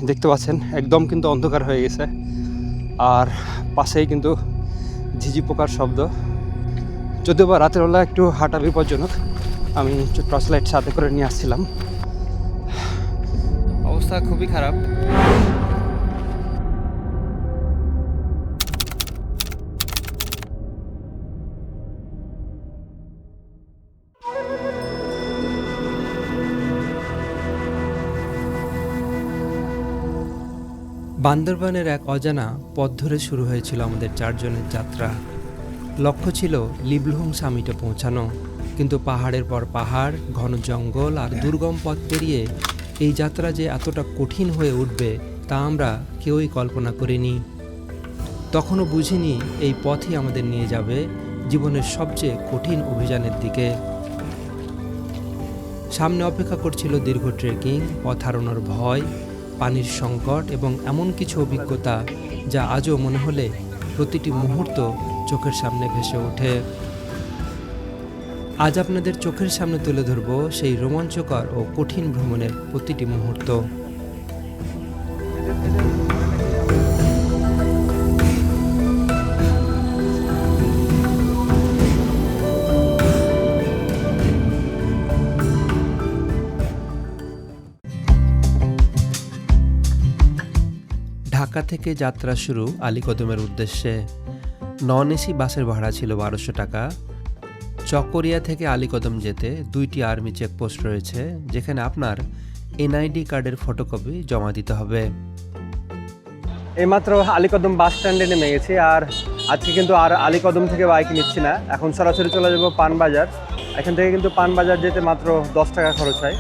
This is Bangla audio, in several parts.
দেখতে পাচ্ছেন একদম কিন্তু অন্ধকার হয়ে গেছে, আর পাশেই কিন্তু ঝিঝি পোকার শব্দ। যদিও বা রাতের বেলা একটু হাঁটা বিপজ্জনক, আমি টর্চ লাইট সাথে করে নিয়ে আসছিলাম। অবস্থা খুবই খারাপ। বান্দরবানের এক অজানা পথ ধরে শুরু হয়েছিল আমাদের 4 জনের যাত্রা। লক্ষ্য ছিল লিবলুহুং সামিটে পৌঁছানো, কিন্তু পাহাড়ের পর পাহাড়, ঘন জঙ্গল আর দুর্গম পথ পেরিয়ে এই যাত্রা যে এতটা কঠিন হয়ে উঠবে তা আমরা কেউই কল্পনা করিনি। তখনও বুঝিনি এই পথই আমাদের নিয়ে যাবে জীবনের সবচেয়ে কঠিন অভিযানের দিকে। সামনে অপেক্ষা করছিল দীর্ঘ ট্রেকিং, পথ হারানোর ভয়, পানির সংকট এবং এমন কিছু অভিজ্ঞতা যা আজও মনে হলে প্রতিটি মুহূর্ত চোখের সামনে ভেসে ওঠে। আজ আপনাদের চোখের সামনে তুলে ধরব সেই রোমাঞ্চকর ও কঠিন ভ্রমণের প্রতিটি মুহূর্ত। ঢাকা থেকে যাত্রা শুরু আলীকদমের উদ্দেশ্যে। নন এসি বাসের ভাড়া ছিল 1200 টাকা। চকরিয়া থেকে আলীকদম যেতে 2টি আর্মি চেকপোস্ট রয়েছে, যেখানে আপনার এনআইডি কার্ডের ফটোকপি জমা দিতে হবে। এইমাত্র আলীকদম বাস স্ট্যান্ডে নেমে গেছি, আর আজকে কিন্তু আর আলীকদম থেকে বাইক নিচ্ছি না, এখন সরাসরি চলে যাবো পানবাজার। এখান থেকে কিন্তু পানবাজার যেতে মাত্র 10 টাকা খরচ হয়।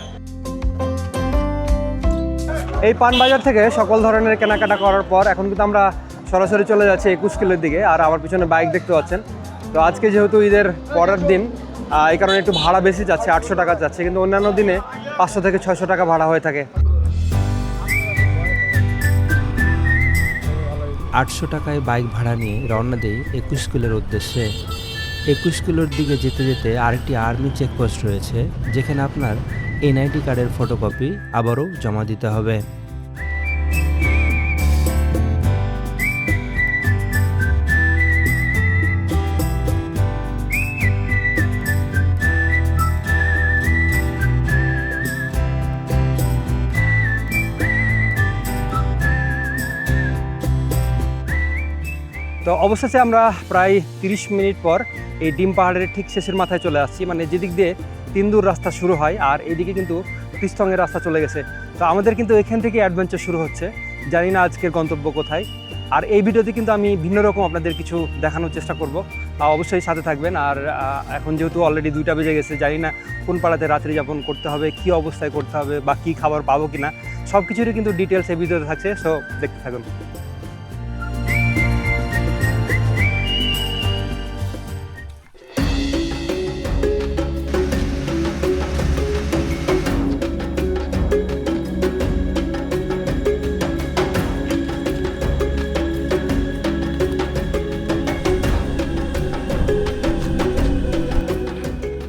এই পানবাজার থেকে সকল ধরনের কেনাকাটা করার পর এখন কিন্তু আমরা সরাসরি চলে যাচ্ছি 21 কিলোর দিকে, আর আমার পিছনে বাইক দেখতে পাচ্ছেন। তো আজকে যেহেতু ঈদের পরের দিন, এই কারণে একটু ভাড়া বেশি যাচ্ছে, 800 টাকা যাচ্ছে, কিন্তু অন্যান্য দিনে 500 থেকে 600 টাকা ভাড়া হয়ে থাকে। 800 টাকায় বাইক ভাড়া নিয়ে রওনা দেই 21 কিলোর উদ্দেশ্যে। 21 কিলোর দিকে যেতে যেতে আরেকটি আর্মি চেকপোস্ট রয়েছে, যেখানে আপনার এনআইডি কার্ডের ফটোকপি আবারও জমা দিতে হবে। তো অবশেষে আমরা প্রায় 30 মিনিট পর এই ডিম পাহাড়ের ঠিক শেষের মাথায় চলে আসছি, মানে যেদিক দিয়ে তিনদুর রাস্তা শুরু হয়, আর এদিকে কিন্তু ত্রিস্তংয়ের রাস্তা চলে গেছে। তো আমাদের কিন্তু এখান থেকে অ্যাডভেঞ্চার শুরু হচ্ছে। জানি না আজকের গন্তব্য কোথায়, আর এই ভিডিওতে কিন্তু আমি ভিন্ন রকম আপনাদের কিছু দেখানোর চেষ্টা করব। অবশ্যই সাথে থাকবেন। আর এখন যেহেতু অলরেডি 2টা বেজে গেছে, জানি না কোন পাড়াতে রাত্রি যাপন করতে হবে, কী অবস্থায় করতে হবে, বা কী খাবার পাবো কিনা, সব কিছুরই কিন্তু ডিটেলস এই ভিডিওতে থাকছে। সো দেখতে থাকুন।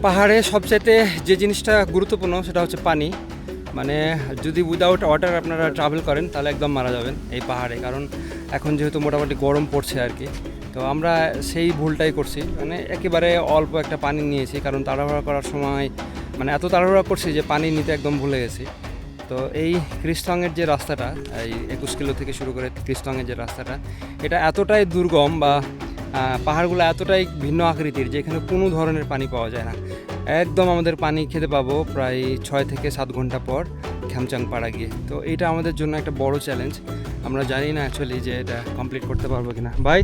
পাহাড়ে সবচাইতে যে জিনিসটা গুরুত্বপূর্ণ সেটা হচ্ছে পানি। মানে যদি উইদাউট ওয়াটার আপনারা ট্রাভেল করেন তাহলে একদম মারা যাবেন এই পাহাড়ে, কারণ এখন যেহেতু মোটামুটি গরম পড়ছে আর কি। তো আমরা সেই ভুলটাই করছি, মানে একেবারে অল্প একটা পানি নিয়েছি, কারণ তাড়াহুড়া করার সময় মানে এত তাড়াহুড়া করছি যে পানি নিতে একদম ভুলে গেছি। তো এই ত্রিস্তংয়ের যে রাস্তাটা, এই 21 কিলো থেকে শুরু করে ত্রিস্তংয়ের যে রাস্তাটা, এটা এতটাই দুর্গম বা পাহাড়গুলো এতটাই ভিন্ন আকৃতির যে এখানে কোনো ধরনের পানি পাওয়া যায় না। একদম আমাদের পানি খেতে পাবো প্রায় 6 থেকে 7 ঘন্টা পর খ্যামচাং পাড়া গিয়ে। তো এটা আমাদের জন্য একটা বড় চ্যালেঞ্জ। আমরা জানি না অ্যাকচুয়ালি যে এটা কমপ্লিট করতে পারবো কিনা। ভাই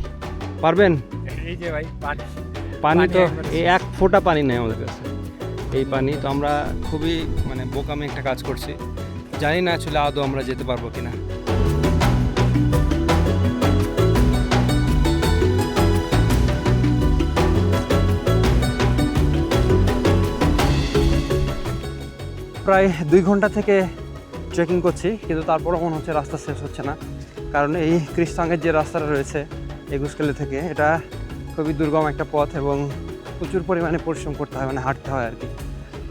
পারবেন? এই যে ভাই পানি তো এই 1 ফোঁটা পানি নেই আমাদের কাছে, এই পানি। তো আমরা খুবই মানে বোকামি একটা কাজ করছি, জানি না অ্যাকচুয়ালি আদৌ আমরা যেতে পারবো কিনা। প্রায় 2 ঘন্টা থেকে ট্রেকিং করছি, কিন্তু তারপরও মনে হচ্ছে রাস্তা শেষ হচ্ছে না, কারণ এই ত্রিস্তংয়ের যে রাস্তাটা রয়েছে 21 কিলো থেকে, এটা খুবই দুর্গম একটা পথ এবং প্রচুর পরিমাণে পরিশ্রম করতে হয়, মানে হাঁটতে হয় আর কি।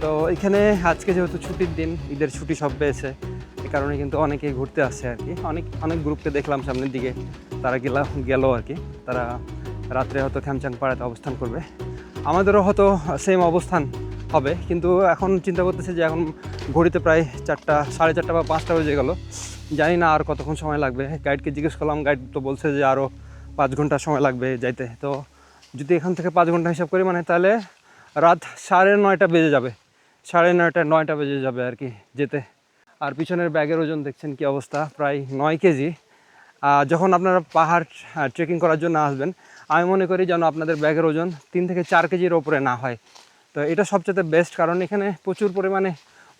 তো এখানে আজকে যেহেতু ছুটির দিন, ঈদের ছুটি সব পেয়েছে, এই কারণে কিন্তু অনেকেই ঘুরতে আসছে আর কি। অনেক গ্রুপকে দেখলাম সামনের দিকে, তারা গেল আর কি। তারা রাত্রে হয়তো খ্যামচাং পাড়াতে অবস্থান করবে। আমাদেরও হয়তো সেম অবস্থান হবে, কিন্তু এখন চিন্তা করতেছে যে এখন ঘড়িতে প্রায় 4টা, 4:30 বা 5টা বেজে গেল। জানি না আর কতক্ষণ সময় লাগবে। গাইডকে জিজ্ঞেস করলাম, গাইড তো বলছে যে আরও 5 ঘন্টা সময় লাগবে যাইতে। তো যদি এখান থেকে 5 ঘন্টা হিসাব করি, মানে তাহলে রাত 9:30 বেজে যাবে, 9:30 বেজে যাবে আর কি যেতে। আর পিছনের ব্যাগের ওজন দেখছেন কি অবস্থা, প্রায় 9 কেজি। যখন আপনারা পাহাড় ট্রেকিং করার জন্য আসবেন, আমি মনে করি যেন আপনাদের ব্যাগের ওজন 3 থেকে 4 কেজির ওপরে না হয়। তো এটা সবচেয়ে বেস্ট, কারণ এখানে প্রচুর পরিমাণে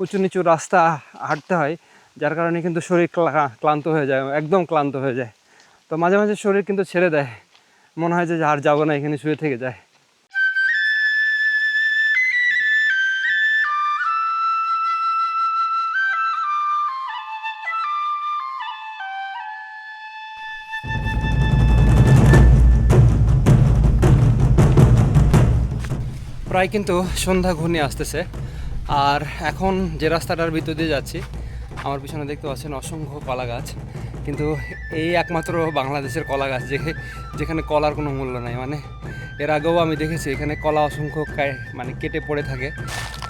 উঁচু নিচু রাস্তা হাঁটতে হয়, যার কারণে কিন্তু শরীর ক্লান্ত হয়ে যায়, একদম ক্লান্ত হয়ে যায়। তো মাঝে মাঝে শরীর কিন্তু ছেড়ে দেয়, মনে হয় যে আর যাবো না, এখানে শুয়ে থেকে যায়। প্রায় কিন্তু সন্ধ্যা ঘনিয়ে আসতেছে। আর এখন যে রাস্তাটার ভিতর দিয়ে যাচ্ছি, আমার পিছনে দেখতে পাচ্ছেন অসংখ্য কলা গাছ। কিন্তু এই একমাত্র বাংলাদেশের কলা গাছ যেখানে কলার কোনো মূল্য নাই। মানে এর আগেও আমি দেখেছি এখানে কলা অসংখ্য মানে কেটে পড়ে থাকে।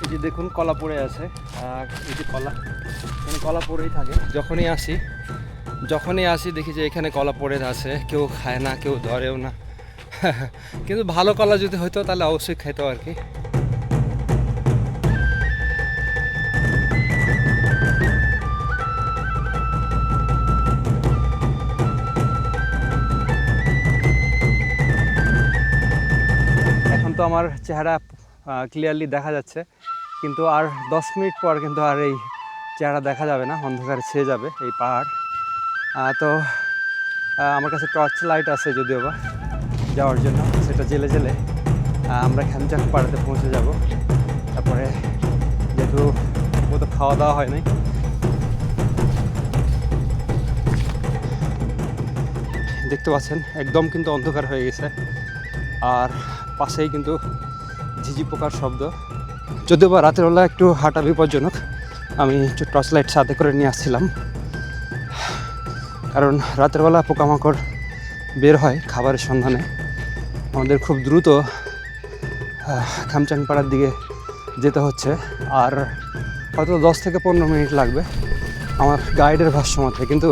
এই যে দেখুন কলা পড়ে আছে, আর এই যে এখানে কলা পড়েই থাকে। যখনই আসি দেখি যে এখানে কলা পড়ে আছে, কেউ খায় না, কেউ ধরেও না। কিন্তু ভালো কলা যদি হতো তাহলে অবশ্যই খাইতো আর কি। এখন তো আমার চেহারা ক্লিয়ারলি দেখা যাচ্ছে, কিন্তু আর 10 মিনিট পর কিন্তু আর এই চেহারা দেখা যাবে না, অন্ধকারে ছেয়ে যাবে এই পাহাড়। তো আমার কাছে টর্চ লাইট আছে যদিও বা যাওয়ার জন্য, সেটা জেলে আমরা খ্যামচাং পাড়াতে পৌঁছে যাব। তারপরে যেহেতু তো খাওয়া দাওয়া হয় নাই, দেখতে পাচ্ছেন একদম কিন্তু অন্ধকার হয়ে গেছে। আর পাশেই কিন্তু ঝিঝি পোকার শব্দ। যদিও বা রাতের বেলা একটু হাঁটা বিপজ্জনক, আমি একটু টর্চ লাইট সাথে করে নিয়ে আসছিলাম, কারণ রাতের বেলা পোকামাকড় বের হয় খাবারের সন্ধানে। আমাদের খুব দ্রুত খ্যামচাং পাড়ার দিকে যেতে হচ্ছে, আর হয়তো 10 থেকে 15 মিনিট লাগবে আমার গাইডের ভাষ্য মতে, কিন্তু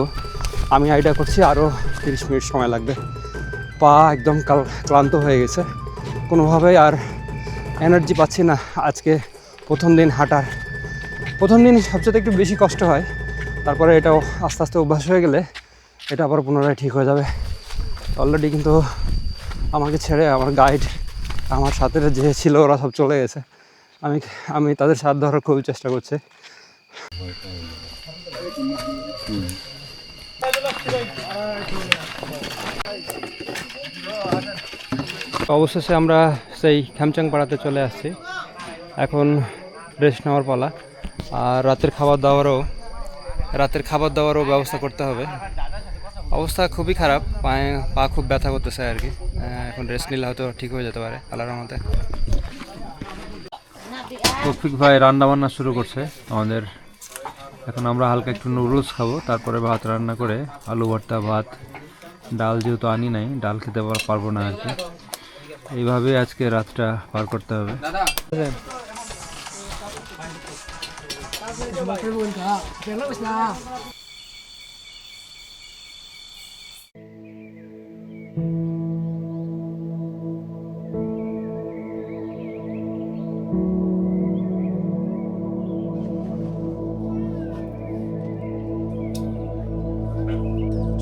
আমি আইডিয়া করছি আরও 30 মিনিট সময় লাগবে। পা একদম ক্লান্ত হয়ে গেছে, কোনোভাবেই আর এনার্জি পাচ্ছি না। আজকে প্রথম দিন হাঁটার, প্রথম দিন সবচেয়ে একটু বেশি কষ্ট হয়, তারপরে এটাও আস্তে আস্তে অভ্যাস হয়ে গেলে এটা আবার পুনরায় ঠিক হয়ে যাবে। অলরেডি কিন্তু আমাকে ছেড়ে আমার গাইড, আমার সাথে যে ছিল ওরা সব চলে গেছে। আমি তাদের সাথ ধরার খুবই চেষ্টা করছি। অবশেষে আমরা সেই খ্যামচাং পাড়াতে চলে আসছি। এখন রেস্ট নেওয়ার পালা, আর রাতের খাবার দাবারও ব্যবস্থা করতে হবে। অবস্থা খুবই খারাপ, পা খুব ব্যথা করতেছে আর কি। এখন রেস্ট নিলে হয়তো ঠিক হয়ে যেতে পারে আল্লাহর রহমতে। তৌফিক ভাই রান্না বান্না শুরু করছে আমাদের। এখন আমরা হালকা একটু নুডলস খাবো, তারপরে ভাত রান্না করে আলু ভর্তা, ভাত, ডাল যেহেতু আনি নাই, ডাল খেতে পারবো না আর কি। এইভাবে আজকে রাতটা পার করতে হবে।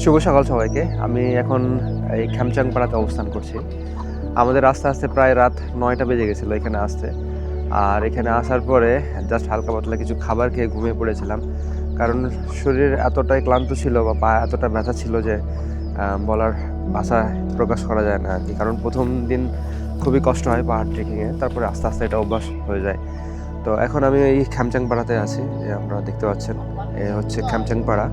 শুভ সকাল সবাইকে। আমি এখন এই খ্যামচাং পাড়াতে অবস্থান করছি। আমাদের আস্তে আস্তে প্রায় রাত 9টা বেজে গেছিলো এখানে আসতে। আর এখানে আসার পরে জাস্ট হালকা পাতলা কিছু খাবার খেয়ে ঘুমিয়ে পড়েছিলাম, কারণ শরীর এতটাই ক্লান্ত ছিল বা পা এতটা ব্যথা ছিল যে বলার ভাষায় প্রকাশ করা যায় না আর কি। কারণ প্রথম দিন খুবই কষ্ট হয় পাহাড় ট্রেকিংয়ে, তারপরে আস্তে আস্তে এটা অভ্যাস হয়ে যায়। তো এখন আমি এই খ্যামচাং পাড়াতে আছি, যে আপনারা দেখতে পাচ্ছেন এ হচ্ছে খ্যামচাং পাড়া।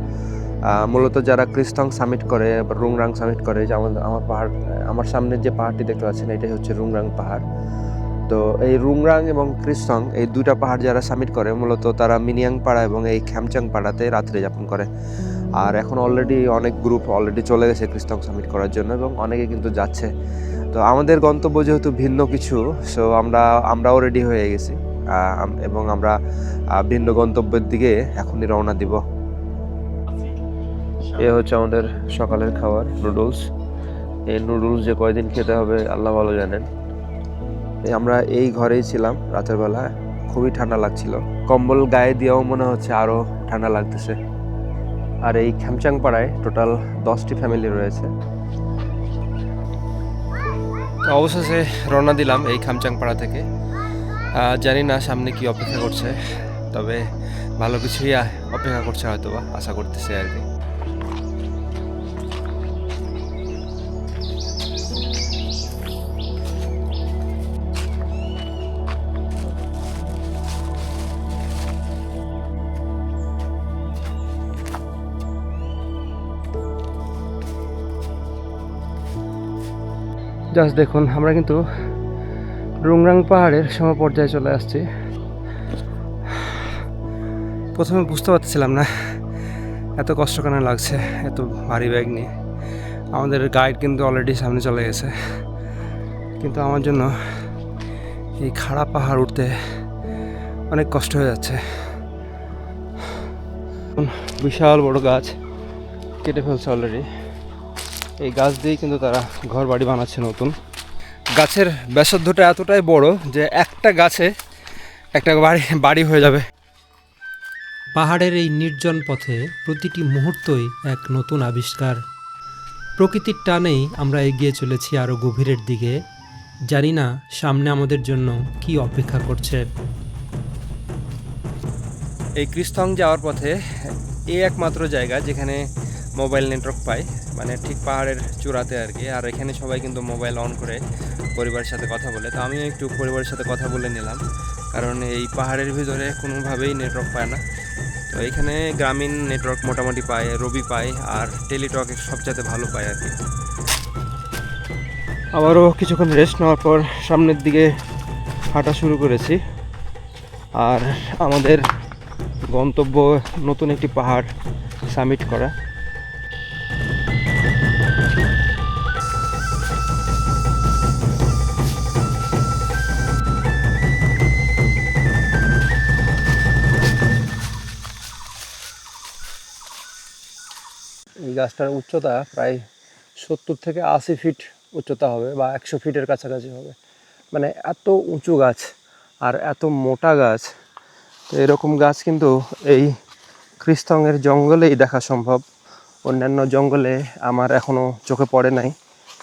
মূলত যারা ক্রিস্টং সামিট করে বা রুংরাং সামিট করে, যে আমার পাহাড়, আমার সামনে যে পাহাড়টি দেখতে পাচ্ছেন এটাই হচ্ছে রুংরাং পাহাড়। তো এই রুংরাং এবং ক্রিস্তং এই দুইটা পাহাড় যারা সামিট করে মূলত তারা মিনিয়াং পাড়া এবং এই খ্যামচাং পাড়াতে রাত্রি যাপন করে। আর এখন অলরেডি অনেক গ্রুপ অলরেডি চলে গেছে ক্রিস্তং সামিট করার জন্য এবং অনেকে কিন্তু যাচ্ছে। তো আমাদের গন্তব্য যেহেতু ভিন্ন কিছু, সো আমরাও রেডি হয়ে গেছি এবং আমরা ভিন্ন গন্তব্যের দিকে এখনই রওনা দিব। এ হচ্ছে আমাদের সকালের খাবার, নুডলস। এই নুডলস যে কয়দিন খেতে হবে আল্লাহ ভালো জানেন। আমরা এই ঘরেই ছিলাম রাতের বেলা, খুবই ঠান্ডা লাগছিল, কম্বল গায়ে দিয়েও মনে হচ্ছে আরও ঠান্ডা লাগতেছে। আর এই খ্যামচাং পাড়ায় টোটাল 10টি ফ্যামিলি রয়েছে। অবশেষে রওনা দিলাম এই খামচাং পাড়া থেকে। জানি না সামনে কি অপেক্ষা করছে, তবে ভালো কিছুই অপেক্ষা করছে হয়তো বা, আশা করতেছে আর কি। জাস্ট দেখুন, আমরা কিন্তু রুংরাং পাহাড়ের সমপর্যায়ে চলে আসছি। প্রথমে বুঝতে পারছিলাম না এত কষ্ট কেন লাগছে এত ভারী ব্যাগ নিয়ে। আমাদের গাইড কিন্তু অলরেডি সামনে চলে গেছে, কিন্তু আমার জন্য এই খাড়া পাহাড় উঠতে অনেক কষ্ট হয়ে যাচ্ছে। বিশাল বড় গাছ কেটে ফেলছে অলরেডি। এই গাছ দিয়েই কিন্তু তারা ঘর বাড়ি বানাচ্ছে নতুন। গাছের ব্যাসার্ধটা এতটাই বড় যে একটা গাছে একটা বাড়ি হয়ে যাবে। পাহাড়ের এই নির্জন পথে প্রতিটি মুহূর্তই এক নতুন আবিষ্কার। প্রকৃতির টানেই আমরা এগিয়ে চলেছি আরও গভীরের দিকে। জানি না সামনে আমাদের জন্য কি অপেক্ষা করছে। এই ক্রিস্তং যাওয়ার পথে এই একমাত্র জায়গা যেখানে মোবাইল নেটওয়ার্ক পায়, মানে ঠিক পাহাড়ের চূড়াতে আর কি। আর এখানে সবাই কিন্তু মোবাইল অন করে পরিবারের সাথে কথা বলে। তো আমিও একটু পরিবারের সাথে কথা বলে নিলাম, কারণ এই পাহাড়ের ভিতরে কোনোভাবেই নেটওয়ার্ক পায় না। তো এখানে গ্রামীণ নেটওয়ার্ক মোটামুটি পায়, রবি পায়, আর টেলিটক সবচেয়ে ভালো পায় আর কি। আবারও কিছুক্ষণ রেস্ট নেওয়ার পর সামনের দিকে হাঁটা শুরু করেছি। আর আমাদের গন্তব্য নতুন একটি পাহাড় সামিট করা। এই গাছটার উচ্চতা প্রায় 70 থেকে 80 ফিট উচ্চতা হবে, বা 100 ফিটের কাছাকাছি হবে। মানে এত উঁচু গাছ আর এত মোটা গাছ। তো এরকম গাছ কিন্তু এই ক্রিস্তংয়ের জঙ্গলেই দেখা সম্ভব। অন্যান্য জঙ্গলে আমার এখনও চোখে পড়ে নাই,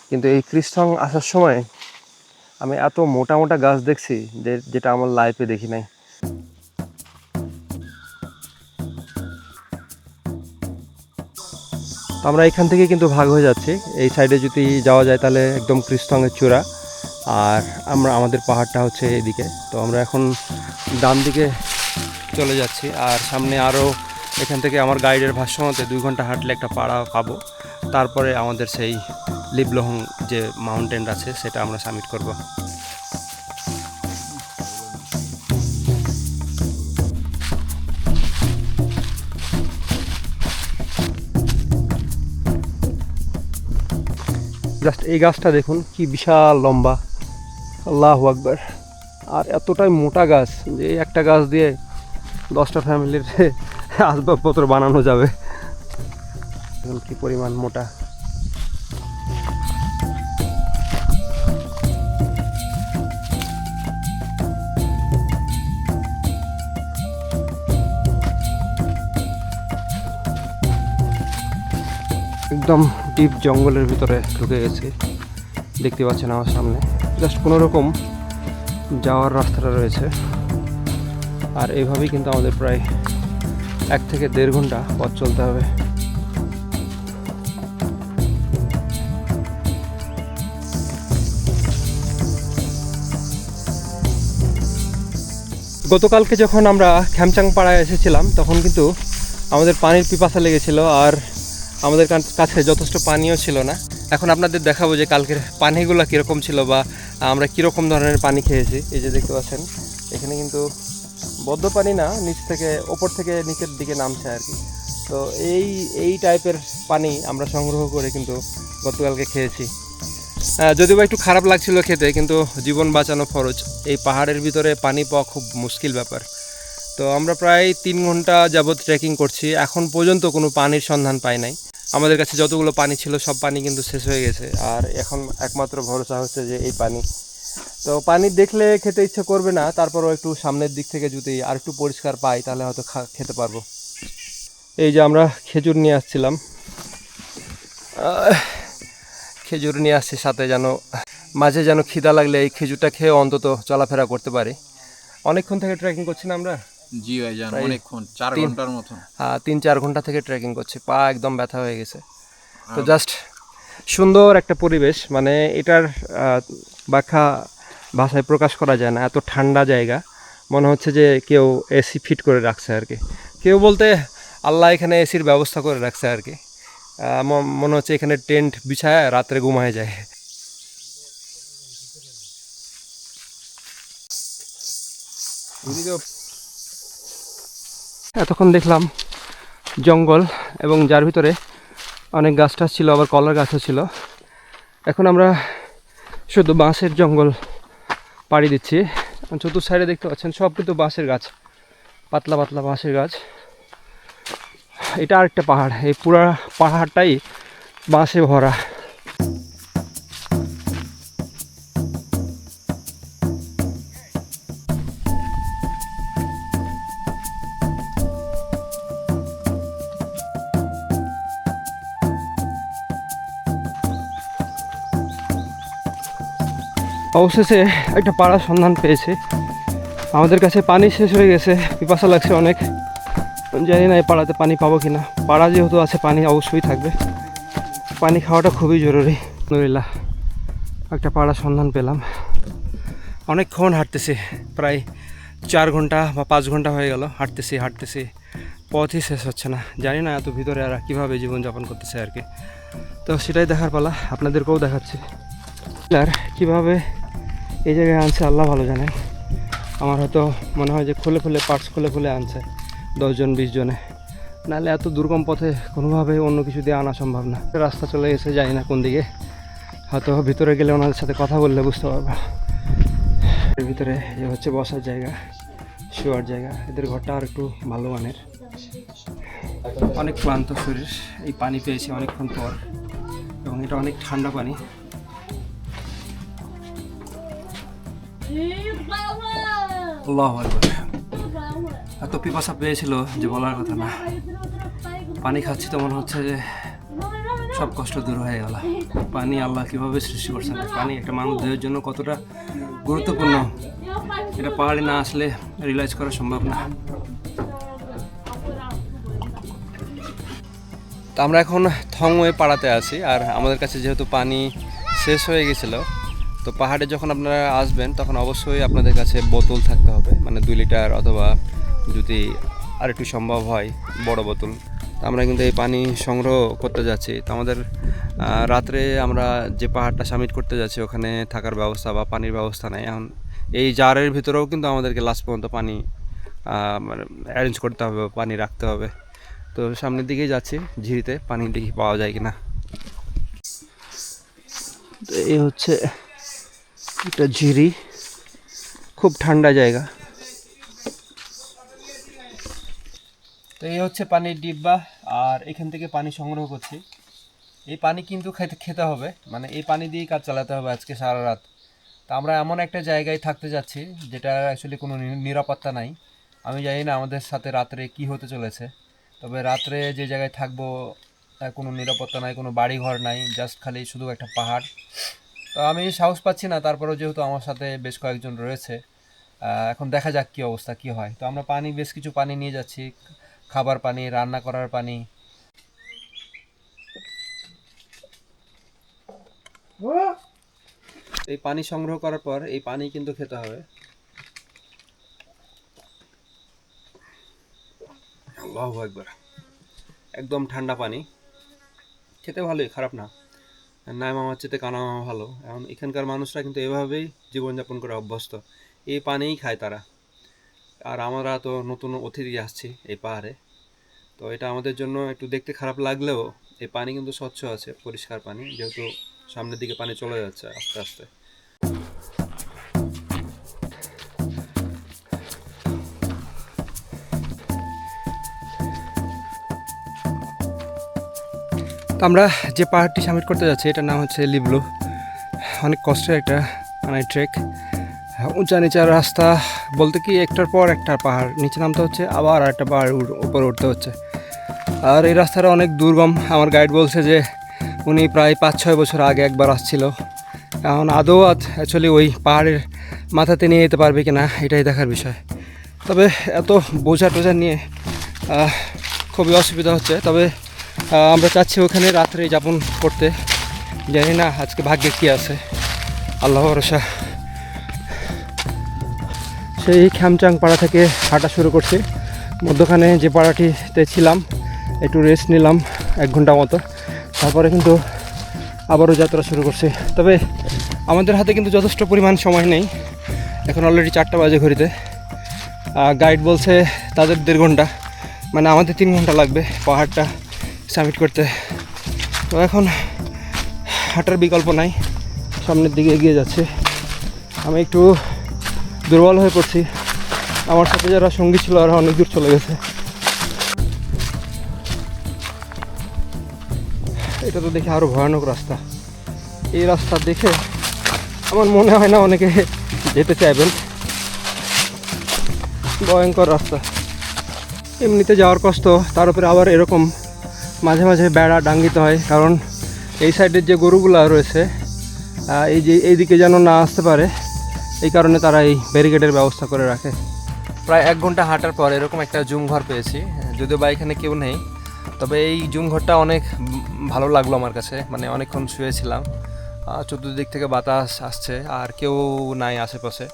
কিন্তু এই ক্রিস্তং আসার সময় আমি এত মোটা মোটা গাছ দেখছি যেটা আমার লাইফে দেখি নাই। আমরা এখান থেকে কিন্তু ভাগ হয়ে যাচ্ছি। এই সাইডে যদি যাওয়া যায় তাহলে একদম ক্রিস্তংয়ের চূড়া, আর আমাদের পাহাড়টা হচ্ছে এদিকে। তো আমরা এখন ডান দিকে চলে যাচ্ছি। আর সামনে আরও এখান থেকে আমার গাইডের ভাষ্যমতে 2 ঘন্টা হাঁটলে একটা পাড়া পাবো। তারপরে আমাদের সেই লিবলহং যে মাউন্টেন আছে সেটা আমরা সামিট করব। জাস্ট এই গাছটা দেখুন কি বিশাল লম্বা, আল্লাহু আকবার। আর এতটাই মোটা গাছ যে একটা গাছ দিয়ে 10টা ফ্যামিলির আসবাবপত্র বানানো যাবে। কি পরিমাণ মোটা। একদম ডিপ জঙ্গলের ভিতরে ঢুকে গেছি, দেখতে পাচ্ছেন আমার সামনে। জাস্ট কোনো রকম যাওয়ার রাস্তাটা রয়েছে। আর এইভাবেই কিন্তু আমাদের প্রায় 1 থেকে 1.5 ঘন্টা পথ চলতে হবে। গতকালকে যখন আমরা খ্যামচাং পাড়ায় এসেছিলাম তখন কিন্তু আমাদের পানির পিপাসা লেগেছিল, আর আমাদের কাছে যথেষ্ট পানিও ছিল না। এখন আপনাদের দেখাবো যে কালকের পানিগুলো কীরকম ছিল, বা আমরা কীরকম ধরনের পানি খেয়েছি। এই যে দেখতে পাচ্ছেন এখানে কিন্তু বদ্ধ পানি না, নিচ থেকে ওপর থেকে নিচের দিকে নামছে আর কি। তো এই টাইপের পানি আমরা সংগ্রহ করে কিন্তু গতকালকে খেয়েছি। যদিও বা একটু খারাপ লাগছিল খেতে, কিন্তু জীবন বাঁচানো ফরজ। এই পাহাড়ের ভিতরে পানি পাওয়া খুব মুশকিল ব্যাপার। তো আমরা প্রায় 3 ঘন্টা যাবৎ ট্রেকিং করছি, এখন পর্যন্ত কোনো পানির সন্ধান পাই নাই। আমাদের কাছে যতগুলো পানি ছিল সব পানি কিন্তু শেষ হয়ে গেছে, আর এখন একমাত্র ভরসা হচ্ছে যে এই পানি। তো পানি দেখলে খেতে ইচ্ছে করবে না, তারপরও একটু সামনের দিক থেকে যদি আর একটু পরিষ্কার পাই তাহলে হয়তো খেতে পারবো। এই যে আমরা খেজুর নিয়ে আসছিলাম, খেজুর নিয়ে আসছি সাথে, যেন মাঝে যেন খিদা লাগলে এই খেজুরটা খেয়ে অন্তত চলাফেরা করতে পারি। অনেকক্ষণ থেকে ট্রেকিং করছি না আমরা? জি ভাইজান, অনেকক্ষণ, 4 ঘন্টার মতো। 3-4 ঘন্টা থেকে ট্রেকিং করছি, পা একদম ব্যথা হয়ে গেছে। তো জাস্ট সুন্দর একটা পরিবেশ, মানে এটার ব্যাখ্যা ভাষায় প্রকাশ করা যায় না। এত ঠান্ডা জায়গা, মনে হচ্ছে যে কেউ এসি ফিট করে রাখছে আর কি। কেউ বলতে আল্লাহ এখানে এসির ব্যবস্থা করে রাখছে আর কি। মনে হচ্ছে এখানে টেন্ট বিছায় রাত্রে ঘুমায় যায়। এতক্ষণ দেখলাম জঙ্গল, এবং যার ভিতরে অনেক গাছ টাছ ছিল, আবার কলার গাছও ছিল। এখন আমরা শুধু বাঁশের জঙ্গল পাড়ি দিচ্ছি। চতুর্থ সাইডে দেখতে পাচ্ছেন সব কিন্তু বাঁশের গাছ, পাতলা পাতলা বাঁশের গাছ। এটা আরেকটা পাহাড়, এই পুরা পাহাড়টাই বাঁশে ভরা। অবশেষে একটা পাড়ার সন্ধান পেয়েছে। আমাদের কাছে পানি শেষ হয়ে গেছে, পিপাসা লাগছে অনেক। জানি না এই পাড়াতে পানি পাবো কিনা। পাড়া যেহেতু আছে, পানি অবশ্যই থাকবে। পানি খাওয়াটা খুবই জরুরি। আলহামদুলিল্লাহ একটা পাড়ার সন্ধান পেলাম। অনেকক্ষণ হাঁটতেছি, প্রায় 4 ঘন্টা বা 5 ঘন্টা হয়ে গেল হাঁটতেছি, পথই শেষ হচ্ছে না। জানি না এত ভিতরে আর কীভাবে জীবনযাপন করতেছে আর কি। তো সেটাই দেখার পালা, আপনাদেরকেও দেখাচ্ছি। আর কীভাবে এই জায়গায় আনছে আল্লাহ ভালো জানেন। আমার হয়তো মনে হয় যে পার্টস খুলে আনছে 10 জন 20 জনে, নাহলে এত দুর্গম পথে কোনোভাবে অন্য কিছু দিয়ে আনা সম্ভব না। রাস্তা চলে গেছে, জানি না কোন দিকে, হয়তো ভিতরে গেলে ওনাদের সাথে কথা বললে বুঝতে পারবো। এর ভিতরে এ হচ্ছে বসার জায়গা, শোয়ার জায়গা। এদের ঘরটা আর একটু ভালো মানের। অনেক ক্লান্ত শরীর, এই পানি পেয়েছি অনেকক্ষণ পর, এবং এটা অনেক ঠান্ডা পানি। আল্লাহু আকবার। এত পিপাসা পেয়েছিল যে বলার কথা না। পানি খাচ্ছি তো মনে হচ্ছে যে সব কষ্ট দূর হয়ে গেল। পানি আল্লাহ কীভাবে সৃষ্টি করছেন। পানি একটা মানুষ দেহের জন্য কতটা গুরুত্বপূর্ণ, এটা পাহাড়ে না আসলে রিয়েলাইজ করা সম্ভব না। তো আমরা এখন থংওয়ে পাড়াতে আছি, আর আমাদের কাছে যেহেতু পানি শেষ হয়ে গেছিলো, তো পাহাড়ে যখন আপনারা আসবেন তখন অবশ্যই আপনাদের কাছে বোতল থাকতে হবে, মানে 2 লিটার অথবা যদি আর একটু সম্ভব হয় বড় বোতল। তো আমরা কিন্তু এই পানি সংগ্রহ করতে যাচ্ছি। তো আমাদের রাত্রে আমরা যে পাহাড়টা সামিট করতে যাচ্ছি ওখানে থাকার ব্যবস্থা বা পানির ব্যবস্থা নেই। এখন এই জারের ভিতরেও কিন্তু আমাদেরকে লাস্ট পর্যন্ত পানি মানে অ্যারেঞ্জ করতে হবে, পানি রাখতে হবে। তো সামনের দিকেই যাচ্ছি, ঝিরিতে পানি দেখি পাওয়া যায় কিনা। তো এই হচ্ছে একটা ঝিরি, খুব ঠান্ডা জায়গা। তো এই হচ্ছে পানির ডিব্বা, আর এখান থেকে পানি সংগ্রহ করছি। এই পানি কিন্তু খেতে হবে, মানে এই পানি দিয়েই কাজ চালাতে হবে আজকে সারা রাত। তো আমরা এমন একটা জায়গায় থাকতে যাচ্ছি যেটা অ্যাকচুয়ালি কোনো নিরাপত্তা নাই। আমি জানি না আমাদের সাথে রাত্রে কি হতে চলেছে, তবে রাত্রে যে জায়গায় থাকবো কোনো নিরাপত্তা নাই, কোনো বাড়ি ঘর নাই, জাস্ট খালি শুধু একটা পাহাড়। তো আমি সাহস পাচ্ছি না, তারপরেও যেহেতু আমার সাথে বেশ কয়েকজন রয়েছে, এখন দেখা যাক কী অবস্থা কী হয়। তো আমরা বেশ কিছু পানি নিয়ে যাচ্ছি, খাবার পানি, রান্না করার পানি। এই পানি সংগ্রহ করার পর এই পানি কিন্তু খেতে হবে। আল্লাহু আকবার। একদম ঠান্ডা পানি, খেতে ভালোই, খারাপ না। নাই মামার চেয়ে কানা মামা ভালো। এখন এখানকার মানুষরা কিন্তু এভাবেই জীবনযাপন করে অভ্যস্ত, এই পানিই খায় তারা। আর আমরা তো নতুন অতিথি আসছি এই পাহাড়ে, তো এটা আমাদের জন্য একটু দেখতে খারাপ লাগলেও এই পানি কিন্তু স্বচ্ছ আছে, পরিষ্কার পানি, যেহেতু সামনের দিকে পানি চলে যাচ্ছে আস্তে আস্তে। তো আমরা যে পাহাড়টি সামিট করতে যাচ্ছি এটার নাম হচ্ছে লিবলু। অনেক কষ্টের একটা মানে ট্রেক, উঁচা নিচা রাস্তা বলতে কি একটার পর একটা পাহাড় নিচে নামতে হচ্ছে, আবার একটা পাহাড় উপরে উঠতে হচ্ছে। আর এই রাস্তাটা অনেক দুর্গম। আমার গাইড বলছে যে উনি প্রায় 5-6 বছর আগে একবার আসছিল। এখন আদৌ অ্যাকচুয়ালি ওই পাহাড়ের মাথাতে নিয়ে যেতে পারবে কি না এটাই দেখার বিষয়। তবে এত বোঝা টোঝা নিয়ে খুবই অসুবিধা হচ্ছে। তবে আমরা চাচ্ছি ওখানে রাত্রে যাপন করতে। জানি না আজকে ভাগ্যে কী আছে, আল্লাহ ভরসা। সেই খ্যামচাং পাড়া থেকে হাঁটা শুরু করছি। মধ্যখানে যে পাড়াটিতে ছিলাম একটু রেস্ট নিলাম 1 ঘন্টা মতো, তারপরে কিন্তু আবারও যাত্রা শুরু করছি। তবে আমাদের হাতে কিন্তু যথেষ্ট পরিমাণ সময় নেই, এখন অলরেডি 4টা বাজে ঘড়িতে। গাইড বলছে তাদের 1.5 ঘন্টা, মানে আমাদের 3 ঘন্টা লাগবে পাহাড়টা সামিট করতে। তো এখন হাঁটার বিকল্প নাই, সামনের দিকে এগিয়ে যাচ্ছে। আমি একটু দুর্বল হয়ে পড়ছি, আমার সাথে যারা সঙ্গী ছিল ওরা অনেক দূর চলে গেছে। এটা তো দেখে আরও ভয়ানক রাস্তা। এই রাস্তা দেখে আমার মনে হয় না অনেকে যেতে চাইবেন, ভয়ঙ্কর রাস্তা। এমনিতে যাওয়ার কষ্ট, তার উপরে আবার এরকম মাঝে মাঝে বেড়া ডাঙ্গিতে হয়, কারণ এই সাইডের যে গরুগুলো রয়েছে এইদিকে যেন না আসতে পারে, এই কারণে তারা এই ব্যারিকেডের ব্যবস্থা করে রাখে। প্রায় 1 ঘন্টা হাঁটার পর এরকম একটা জুম ঘর পেয়েছি, যদিও বা এখানে কেউ নেই। তবে এই জুম ঘরটা অনেক ভালো লাগলো আমার কাছে, মানে অনেকক্ষণ শুয়েছিলাম, চতুর্দিক থেকে বাতাস আসছে আর কেউ নাই আশেপাশে।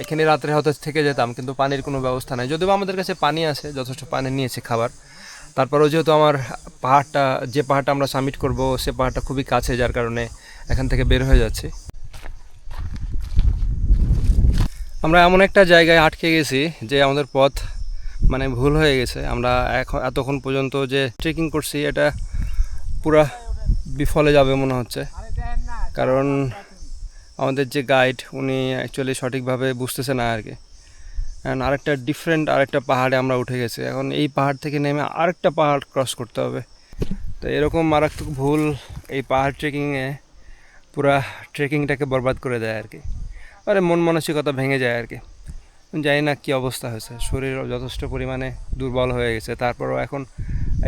এখানে রাত্রে হয়তো থেকে যেতাম, কিন্তু পানির কোনো ব্যবস্থা নাই। যদিও আমাদের কাছে পানি আছে, যথেষ্ট পানি নিয়েছি খাবার। তারপরেও যেহেতু আমার যে পাহাড়টা আমরা সামিট করব সে পাহাড়টা খুবই কাছে, যার কারণে এখান থেকে বের হয়ে যাচ্ছি। আমরা এমন একটা জায়গায় আটকে গেছি যে আমাদের পথ মানে ভুল হয়ে গেছে। আমরা এতক্ষণ পর্যন্ত যে ট্রেকিং করছি এটা পুরা বিফলে যাবে মনে হচ্ছে, কারণ আমাদের যে গাইড উনি অ্যাকচুয়ালি সঠিকভাবে বুঝতেছে না আর কি। আরেকটা পাহাড়ে আমরা উঠে গেছি, এখন এই পাহাড় থেকে নেমে আরেকটা পাহাড় ক্রস করতে হবে। তো এরকম মারাত্মক ভুল এই পাহাড় ট্রেকিংয়ে পুরা ট্রেকিংটাকে বরবাদ করে দেয় আর কি। আরে মন মানসিকতা ভেঙে যায় আর কি। জানি না কী অবস্থা হয়েছে, শরীর যথেষ্ট পরিমাণে দুর্বল হয়ে গেছে, তারপরও এখন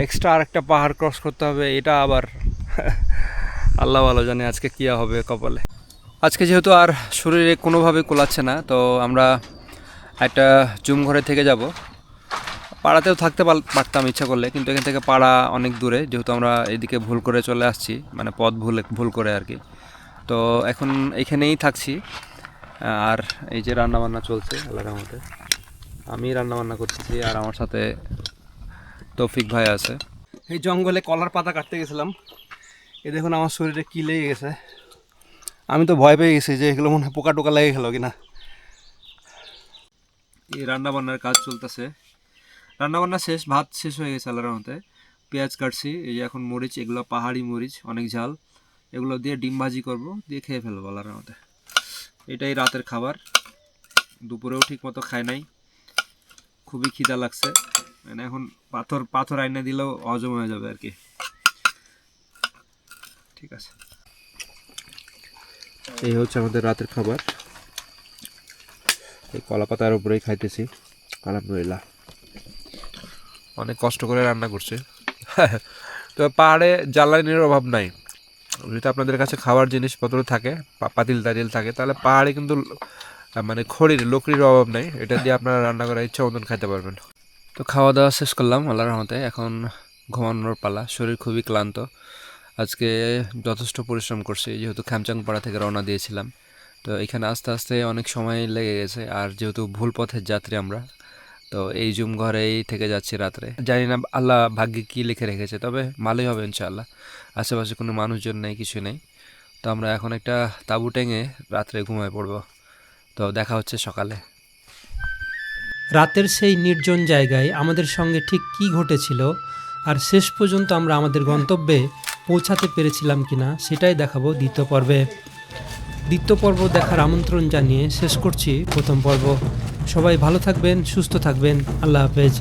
এক্সট্রা আরেকটা পাহাড় ক্রস করতে হবে। এটা আবার আল্লাহ ভালো জানে আজকে কী হবে কপালে। আজকে যেহেতু আর শরীরে কোনোভাবে কোলাচ্ছে না, তো আমরা একটা জুম ঘরে থেকে যাব। পাড়াতেও থাকতে পারতাম ইচ্ছা করলে, কিন্তু এখান থেকে পাড়া অনেক দূরে, যেহেতু আমরা এদিকে ভুল করে চলে আসছি, মানে পথ ভুল করে আর কি। তো এখন এখানেই থাকছি। আর এই যে রান্নাবান্না চলছে আল্লাহর রহমতে, আমি রান্নাবান্না করতেছি আর আমার সাথে তৌফিক ভাই আছে। এই জঙ্গলে কলার পাতা কাটতে গেছিলাম, এ দেখুন আমার শরীরে কী লেগে গেছে। আমি তো ভয় পেয়ে গেছি যে এগুলো মনে হয় পোকা টোকা লেগে গেলো কিনা। এই রান্নাবান্নার কাজ চলতেছে, রান্নাবান্না শেষ, ভাত শেষ হয়ে গেছে আল্লাহর রহমতে। পেঁয়াজ কাটছি, এই যে এখন মরিচ, এগুলো পাহাড়ি মরিচ, অনেক ঝাল, এগুলো দিয়ে ডিম ভাজি করবো, দিয়ে খেয়ে ফেলবো আল্লাহর রহমতে। এটাই রাতের খাবার, দুপুরেও ঠিক মতো খাই নাই, খুবই খিদা লাগছে। মানে এখন পাথর আইনে দিলেও হজম হয়ে যাবে আর কি। ঠিক আছে, এই হচ্ছে আমাদের রাতের খাবার। এই কলা পাতার উপরেই খাইতেছি, আলহামদুলিল্লাহ। অনেক কষ্ট করে রান্না করছে। তো পাহাড়ে জ্বালানির অভাব নাই, যদি আপনাদের কাছে খাবার জিনিসপত্র থাকে, পাতিল থাকে, তাহলে পাহাড়ে কিন্তু মানে লকড়ির অভাব নাই, এটা দিয়ে আপনারা রান্না করার ইচ্ছা মতন খাইতে পারবেন। তো খাওয়া দাওয়া শেষ করলাম আল্লাহর রহমতে, এখন ঘুমানোর পালা। শরীর খুবই ক্লান্ত, আজকে যথেষ্ট পরিশ্রম করছি, যেহেতু খ্যামচাং পাড়া থেকে রওনা দিয়েছিলাম। তো এখানে আস্তে আস্তে অনেক সময় লেগে গেছে, আর যেহেতু ভুল পথের যাত্রী আমরা, তো এই জুম ঘরেই থেকে যাচ্ছি রাত্রে। জানি না আল্লাহ ভাগ্যে কি লিখে রেখেছে, তবে ভালোই হবে ইনশাআল্লাহ। আশেপাশে কোনো মানুষজন নেই, কিছু নেই। তো আমরা এখন একটা তাঁবু টেঙে রাত্রে ঘুমায় পড়বো। তো দেখা হচ্ছে সকালে। রাতের সেই নির্জন জায়গায় আমাদের সঙ্গে ঠিক কী ঘটেছিল আর শেষ পর্যন্ত আমরা আমাদের গন্তব্যে পৌঁছাতে পেরেছিলাম কিনা সেটাই দেখাবো দ্বিতীয় পর্বে। দ্বিতীয় পর্ব দেখার আমন্ত্রণ জানিয়ে শেষ করছি প্রথম পর্ব। সবাই ভালো থাকবেন, সুস্থ থাকবেন। আল্লাহ হাফেজ।